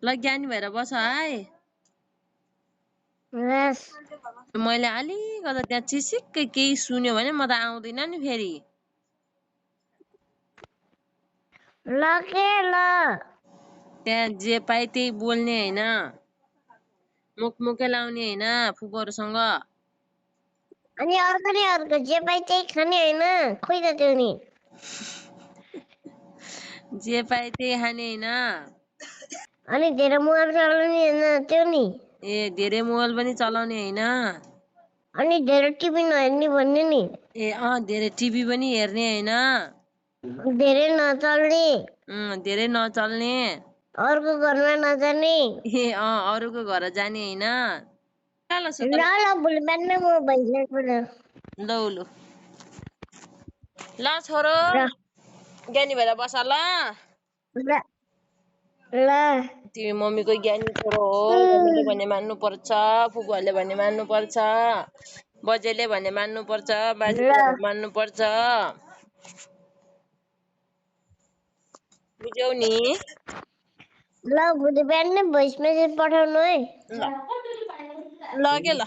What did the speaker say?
ल ज्ञानी भएर बस है। यस मैले अलिकति त्यहाँ चिसिक्कै केही सुन्यो भने म त आउँदिन नि फेरि। ल के ल त्यहाँ जे पाए त्यही बोल्ने होइन, मुखमुखै लाउने होइन फुपूहरूसँग। अनि अर्को जे पाइ त्यही खाने होइन, खोइ त त्यो नि। जे पाए त्यही खाने होइन। अनि धेरै मोबाइल चलाउने होइन त्यो नि। ए धेरै मोबाइल पनि चलाउने होइन। अनि धेरै टिभी नहेर्ने भन्ने नि। ए धेरै टिभी पनि हेर्ने होइन। धेरै नचल्ने। धेरै नचल्ने। अर्को घरमा नजाने। ए अरूको घर जाने होइन। ल भोलि बिहान म भइसक्छु ल। लौ ल छोरो ज्ञानी भएर बस ल। ल तिमी मम्मीको ज्ञानी छोरो हो। मम्मीले भने मान्नु पर्छ, फुपूहरूले भने मान्नु पर्छ, बजेले भने मान्नु पर्छ, बाजेले भने मान्नु पर्छ। बुझ्यौ नि? ल भोलि बिहान भोइस मेसेज पठाउनु है। ल के ल।